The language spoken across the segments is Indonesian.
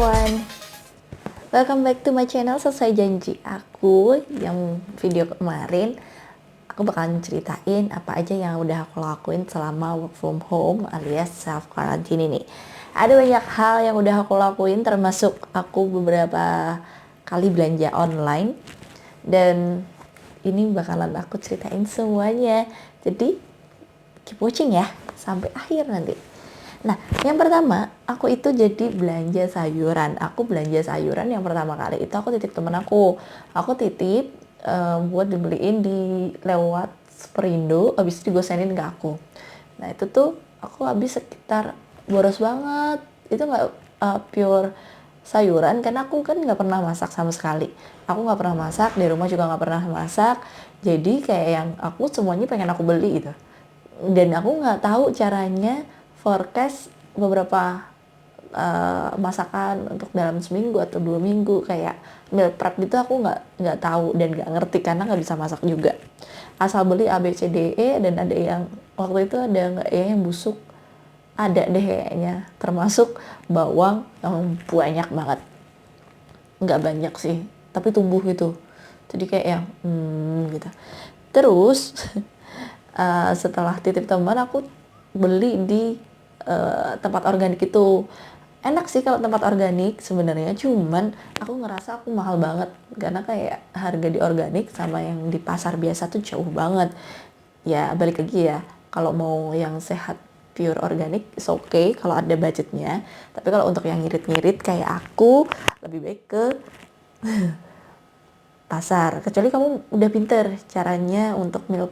everyone, welcome back to my channel. Sesuai janji aku yang video kemarin, aku bakalan ceritain apa aja yang udah aku lakuin selama work from home alias self quarantine ini. Ada banyak hal yang udah aku lakuin, termasuk aku beberapa kali belanja online, dan ini bakalan aku ceritain semuanya. Jadi keep watching ya sampai akhir nanti. Nah, yang pertama, aku itu jadi belanja sayuran. Aku belanja sayuran yang pertama kali itu aku titip temen aku. Aku titip buat dibeliin di lewat Superindo, habis itu digosenin ke aku. Nah, itu tuh aku habis sekitar boros banget. Itu nggak pure sayuran, karena aku kan nggak pernah masak sama sekali. Aku nggak pernah masak, di rumah juga nggak pernah masak. Jadi kayak yang aku semuanya pengen aku beli gitu. Dan aku nggak tahu caranya forecast beberapa masakan untuk dalam seminggu atau 2 minggu, kayak meal prep gitu. Aku nggak tahu dan nggak ngerti karena nggak bisa masak juga. Asal beli A B C D E, dan ada yang waktu itu ada nggak ya yang busuk, ada deh kayaknya, termasuk bawang yang banyak banget. Nggak banyak sih, tapi tumbuh gitu, jadi kayak yang gitu. Terus setelah titip teman, aku beli di tempat organik itu. Enak sih kalau tempat organik sebenarnya, cuman aku ngerasa aku mahal banget karena kayak harga di organik sama yang di pasar biasa tuh jauh banget. Ya balik lagi ya, kalau mau yang sehat pure organik is okay kalau ada budgetnya, tapi kalau untuk yang ngirit-ngirit kayak aku, lebih baik ke pasar. Kecuali kamu udah pinter caranya untuk meal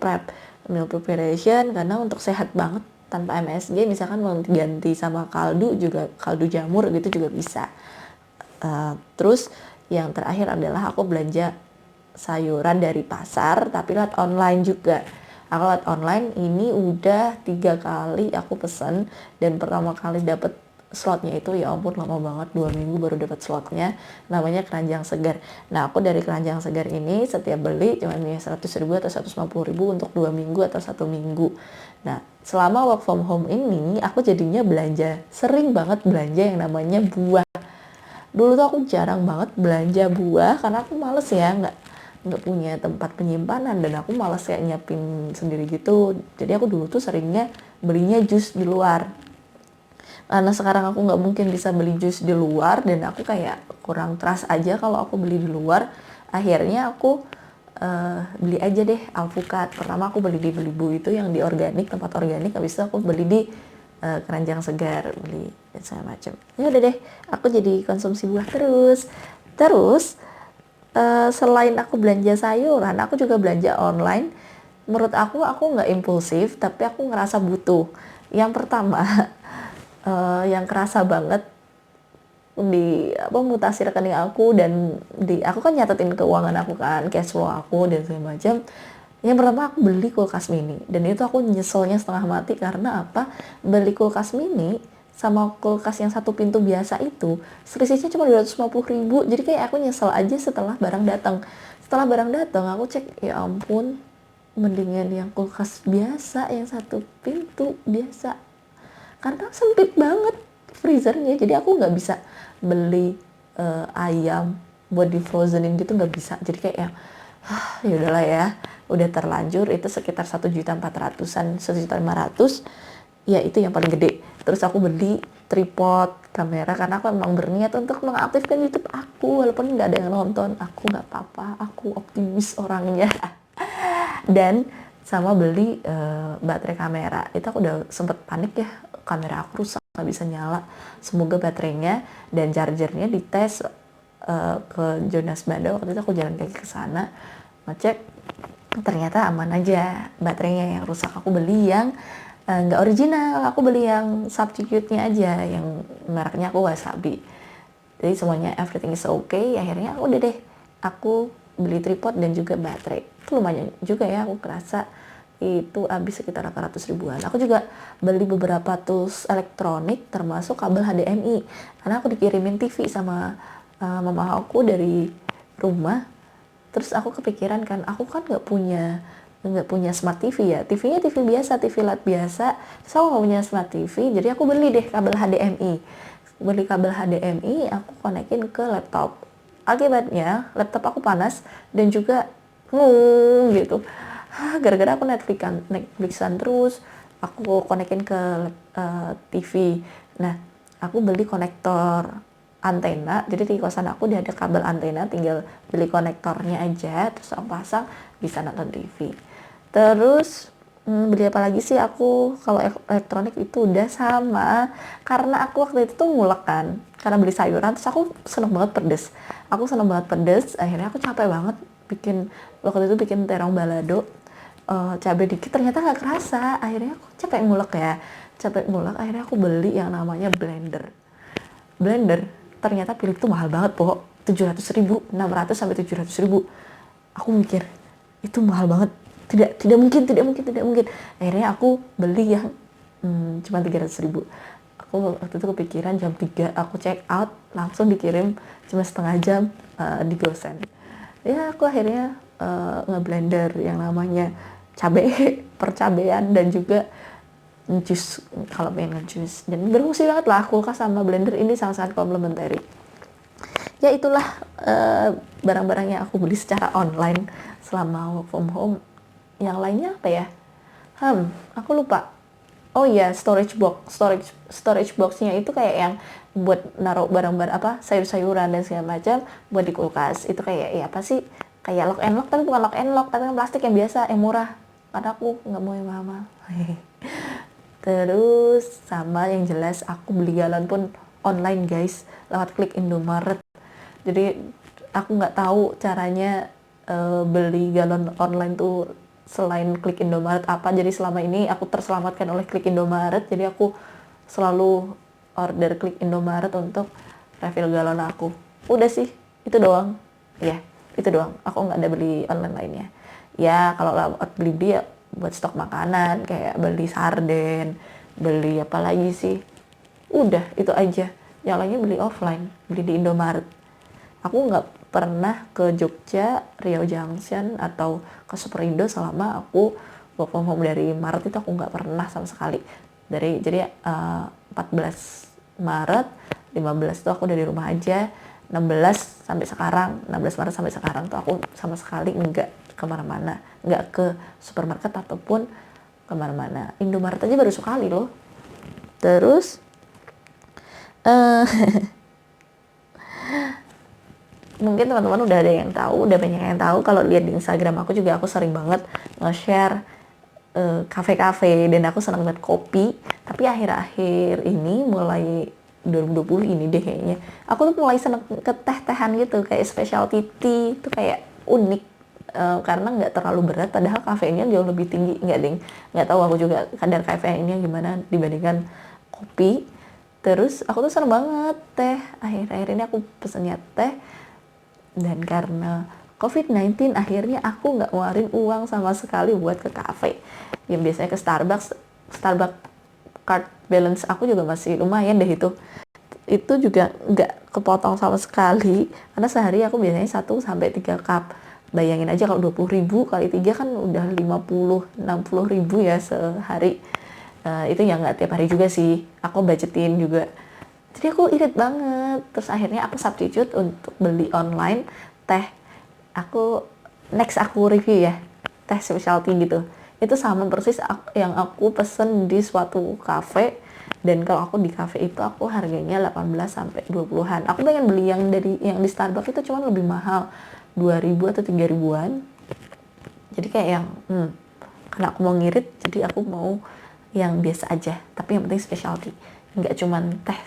preparation, karena untuk sehat banget tanpa MSG, misalkan mau ganti sama kaldu, juga kaldu jamur gitu juga bisa. Terus yang terakhir adalah aku belanja sayuran dari pasar, tapi lewat online juga. Aku lewat online ini udah 3 kali aku pesen, dan pertama kali dapet slotnya itu ya ampun lama banget, 2 minggu baru dapat slotnya. Namanya keranjang segar. Nah, aku dari keranjang segar ini setiap beli cuma 100.000 atau 150.000 untuk 2 minggu atau 1 minggu. Nah, selama work from home ini aku jadinya sering banget belanja yang namanya buah. Dulu tuh aku jarang banget belanja buah karena aku males ya, nggak punya tempat penyimpanan, dan aku males kayak nyiapin sendiri gitu. Jadi aku dulu tuh seringnya belinya jus di luar. Karena sekarang aku nggak mungkin bisa beli jus di luar, dan aku kayak kurang trust aja kalau aku beli di luar. Akhirnya aku beli aja deh alpukat. Pertama aku beli di Belibu itu yang di organik, tempat organik. Habis itu aku beli di keranjang segar, beli dan segala macam. Ya udah deh, aku jadi konsumsi buah terus selain aku belanja sayuran, aku juga belanja online. Menurut aku nggak impulsif, tapi aku ngerasa butuh. Yang pertama, yang kerasa banget di mutasi rekening aku, dan aku kan nyatetin keuangan aku kan, cash flow aku dan segala macam. Yang pertama aku beli kulkas mini, dan itu aku nyeselnya setengah mati. Karena apa? Beli kulkas mini sama kulkas yang satu pintu biasa itu selisihnya cuma 250.000. Jadi kayak aku nyesel aja setelah barang datang. Aku cek, ya ampun, mendingan yang kulkas biasa yang satu pintu biasa, karena sempit banget freezernya. Jadi aku nggak bisa beli ayam buat di frozenin gitu, nggak bisa. Jadi kayak yang ya udahlah ya, udah terlanjur. Itu sekitar 1.400.000-an, 1.500.000 ya, itu yang paling gede. Terus aku beli tripod kamera karena aku emang berniat untuk mengaktifkan YouTube aku walaupun nggak ada yang nonton. Aku nggak apa-apa, aku optimis orangnya. Dan sama beli baterai kamera. Itu aku udah sempet panik ya, kamera aku rusak, nggak bisa nyala. Semoga baterainya dan chargernya dites ke Jonas Banda. Waktu itu aku jalan kaki ke sana, ngecek, ternyata aman aja baterainya. Yang rusak aku beli yang nggak original, aku beli yang substitute-nya aja, yang mereknya aku Wasabi. Jadi semuanya everything is okay. Akhirnya udah deh, aku beli tripod dan juga baterai. Itu lumayan juga ya, aku kerasa itu habis sekitar 800.000-an. Aku juga beli beberapa tools elektronik, termasuk kabel HDMI, karena aku dikirimin TV sama mama aku dari rumah. Terus aku kepikiran kan, aku kan nggak punya smart TV ya, TV-nya TV biasa, TV LED biasa. Terus aku nggak punya smart TV, jadi aku beli deh kabel HDMI. beli kabel HDMI, aku konekin ke laptop. Akibatnya laptop aku panas dan juga gitu. Gara-gara aku Netflixan terus, aku konekin ke TV. Nah, aku beli konektor antena, jadi di kosan aku dia ada kabel antena, tinggal beli konektornya aja, terus aku pasang, bisa nonton TV. Terus beli apa lagi sih aku kalau elektronik itu udah sama, karena aku waktu itu tuh ngulek kan, karena beli sayuran, terus aku seneng banget pedes, akhirnya aku capek banget waktu itu bikin terong balado, cabai dikit ternyata nggak kerasa, akhirnya aku capek ngulek, akhirnya aku beli yang namanya blender. Ternyata Philips tuh mahal banget, 700.000, 600 sampai 700.000. Aku mikir itu mahal banget, tidak mungkin. Akhirnya aku beli yang cuma 300.000. Aku waktu itu kepikiran jam 3 aku check out, langsung dikirim cuma setengah jam di GoSend. Ya aku akhirnya ngeblender yang namanya cabai percabean dan juga jus kalau pengen ngejus, dan berfungsi banget lah. Kulkas sama blender ini sangat-sangat komplementari. Ya itulah barang-barang yang aku beli secara online selama work from home. Yang lainnya apa ya? Aku lupa. Oh iya, storage boxnya itu kayak yang buat naruh barang-barang sayur-sayuran dan segala macam buat di kulkas. Itu kayak apa sih? Kayak lock and lock, tapi bukan lock and lock, tapi yang plastik yang biasa, yang murah. Karena aku nggak mau yang mahal. Terus sama yang jelas aku beli galon pun online guys, lewat klik Indomaret. Jadi aku nggak tahu caranya beli galon online tuh selain klik Indomaret apa. Jadi selama ini aku terselamatkan oleh klik Indomaret, jadi aku selalu order klik Indomaret untuk refill galon aku. Udah sih, itu doang ya, itu doang. Aku nggak ada beli online lainnya ya. Kalau lewat beli ya buat stok makanan, kayak beli sarden, beli apa lagi sih, udah itu aja. Yang lainnya beli offline, beli di Indomaret. Aku nggak pernah ke Jogja, Riau Junction, atau ke Superindo selama aku work from home dari Maret itu. Aku nggak pernah sama sekali. Jadi 14 Maret, 15 tuh aku udah di rumah aja. 16 Maret sampai sekarang tuh aku sama sekali nggak kemana-mana, nggak ke supermarket ataupun kemana-mana. Indomaret aja baru sekali loh. Terus mungkin teman-teman udah ada yang tahu, udah banyak yang tahu kalau lihat di Instagram aku juga, aku sering banget nge-share kafe-kafe, dan aku senang banget kopi. Tapi akhir-akhir ini, mulai 2020 ini deh kayaknya, aku tuh mulai seneng ke teh-tehan gitu, kayak specialty tea itu kayak unik. Karena nggak terlalu berat, padahal kafeinnya jauh lebih tinggi. Nggak tahu aku juga kadar kafeinnya gimana dibandingkan kopi. Terus aku tuh seneng banget teh. Akhir-akhir ini aku pesennya teh. Dan karena COVID-19 akhirnya aku nggak ngeluarin uang sama sekali buat ke kafe. Yang biasanya ke Starbucks card balance aku juga masih lumayan deh itu. Itu juga nggak kepotong sama sekali, karena sehari aku biasanya 1-3 cup. Bayangin aja kalau 20.000 kali 3 kan udah 50-60.000 ya sehari. Itu ya nggak tiap hari juga sih, aku budgetin juga. Jadi aku irit banget. Terus akhirnya aku substitute untuk beli online teh. Next aku review ya, teh specialty gitu. Itu sama persis yang aku pesen di suatu cafe. Dan kalau aku di cafe itu aku harganya 18-20-an. Aku pengen beli yang di Starbucks itu cuman lebih mahal, 2.000 atau 3.000-an. Jadi kayak yang karena aku mau ngirit, jadi aku mau yang biasa aja, tapi yang penting specialty. Nggak cuman teh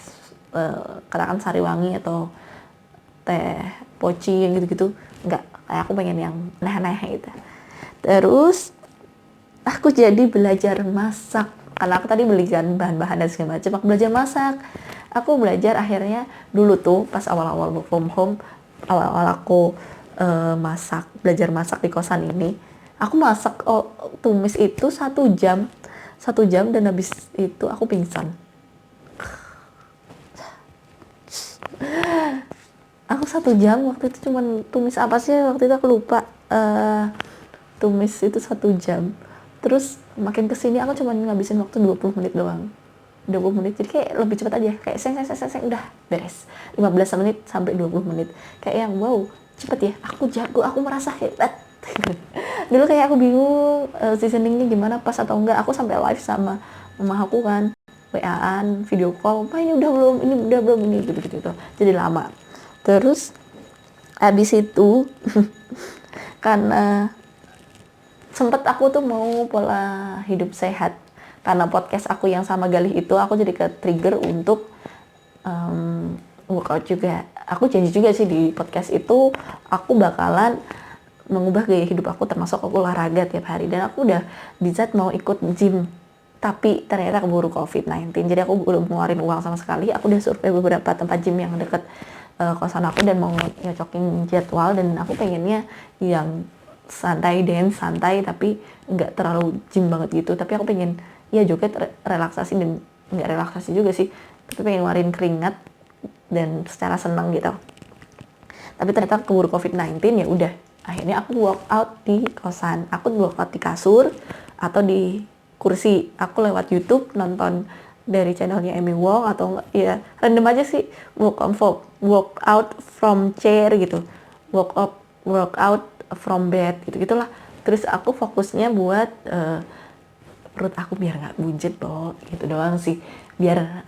katakan Sariwangi atau teh poci yang gitu-gitu, nggak. Kayak aku pengen yang neh-neh gitu. Terus aku jadi belajar masak, karena aku tadi belikan bahan-bahan dan segala macam. Aku belajar masak. Aku belajar akhirnya dulu tuh pas awal-awal work from home, awal-awal aku belajar masak di kosan ini. Aku masak tumis itu 1 jam, dan habis itu aku pingsan. Aku 1 jam waktu itu cuman tumis apa sih waktu itu aku lupa. Tumis itu 1 jam. Terus makin kesini aku cuma ngabisin waktu 20 menit doang. 20 menit, jadi kayak lebih cepat aja, kayak seng udah beres, 15 menit sampai 20 menit, kayak yang wow cepet ya, aku jago, aku merasa hebat. Dulu kayak aku bingung seasoningnya gimana, pas atau enggak, aku sampai live sama mama aku kan, WA-an, video call, ini udah belum, ini gitu, jadi lama. Terus abis itu karena sempet aku tuh mau pola hidup sehat, karena podcast aku yang sama Galih itu, aku jadi ke trigger untuk workout juga. Aku janji juga sih di podcast itu aku bakalan mengubah gaya hidup aku, termasuk aku olahraga tiap hari, dan aku udah decide mau ikut gym, tapi ternyata keburu COVID-19, jadi aku belum ngeluarin uang sama sekali. Aku udah survei beberapa tempat gym yang deket kosan aku dan mau nyocokin jadwal, dan aku pengennya yang santai tapi nggak terlalu gym banget gitu, tapi aku pengen ya joget, relaksasi, dan nggak relaksasi juga sih, tapi pengen ngeluarin keringat dan secara senang gitu. Tapi ternyata keburu COVID-19, ya udah akhirnya aku workout di kosan, aku workout di kasur atau di kursi. Aku lewat YouTube nonton dari channelnya Amy Wong, atau ya random aja sih, workout from chair gitu, workout from bed gitu gitulah. Terus aku fokusnya buat perut aku biar nggak buncit gitu doang sih, biar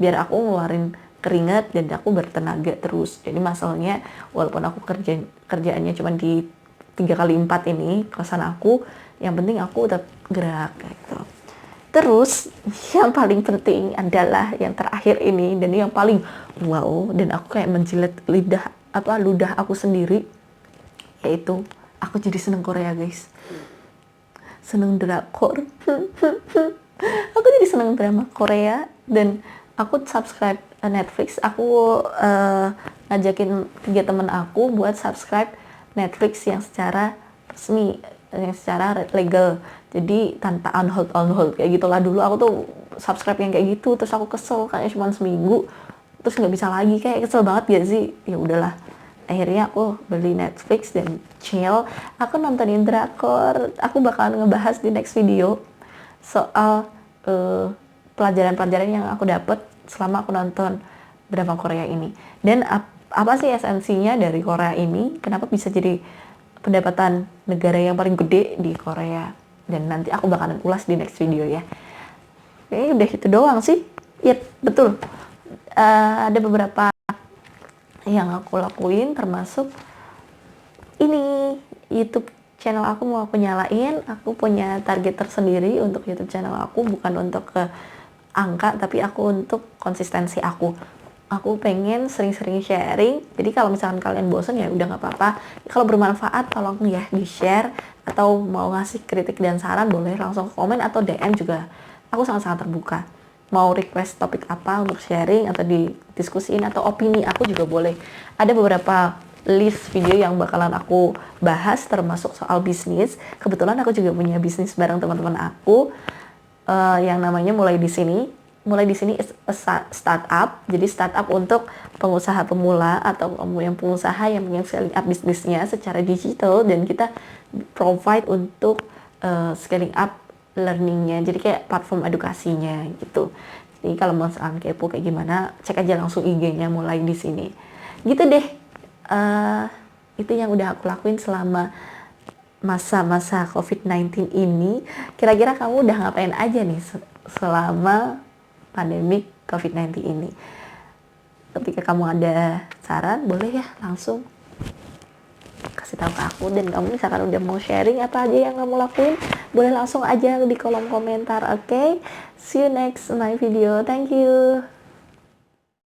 aku ngeluarin keringat dan aku bertenaga terus. Jadi masalahnya walaupun aku kerjaannya cuma di 3x4 ini kosan aku, yang penting aku tetap gerak gitu. Terus yang paling penting adalah yang terakhir ini, dan yang paling wow, dan aku kayak menjilat ludah aku sendiri, yaitu aku jadi seneng Korea guys, seneng drakor. Aku jadi seneng drama Korea, dan aku subscribe Netflix. Aku ngajakin 3 temen aku buat subscribe Netflix yang secara resmi, yang secara legal, jadi tanpa on hold kayak gitulah. Dulu aku tuh subscribe yang kayak gitu, terus aku kesel, kayaknya cuma seminggu terus nggak bisa lagi, kayak kesel banget gak sih. Ya udahlah, akhirnya aku beli Netflix dan chill, aku nontonin drakor. Aku bakalan ngebahas di next video soal pelajaran-pelajaran yang aku dapat selama aku nonton drama Korea ini, dan apa sih esensinya dari Korea ini, kenapa bisa jadi pendapatan negara yang paling gede di Korea, dan nanti aku bakalan ulas di next video ya. Kayaknya udah itu doang sih. Iya betul, ada beberapa yang aku lakuin, termasuk ini YouTube channel aku mau aku nyalain. Aku punya target tersendiri untuk YouTube channel aku, bukan untuk ke angka, tapi aku untuk konsistensi aku. Aku pengen sering-sering sharing, jadi kalau misalkan kalian bosan ya udah nggak apa-apa. Kalau bermanfaat tolong ya di share, atau mau ngasih kritik dan saran boleh langsung komen atau DM juga, aku sangat-sangat terbuka. Mau request topik apa untuk sharing atau didiskusiin, atau opini aku juga boleh. Ada beberapa list video yang bakalan aku bahas, termasuk soal bisnis. Kebetulan aku juga punya bisnis bareng teman-teman aku, yang namanya Mulai di Sini. Mulai di Sini is a startup. Jadi startup untuk pengusaha pemula atau yang pengusaha yang pengen scaling up bisnisnya secara digital, dan kita provide untuk scaling up learningnya. Jadi kayak platform edukasinya gitu. Jadi kalau misalkan kepo kayak gimana, cek aja langsung IG-nya Mulai di Sini. Gitu deh. Itu yang udah aku lakuin selama masa-masa COVID-19 ini. Kira-kira kamu udah ngapain aja nih selama pandemi COVID-19 ini? Ketika kamu ada saran, boleh ya langsung kasih tahu ke aku. Dan kamu misalkan udah mau sharing apa aja yang kamu lakuin, boleh langsung aja di kolom komentar. Oke? See you next my video. Thank you.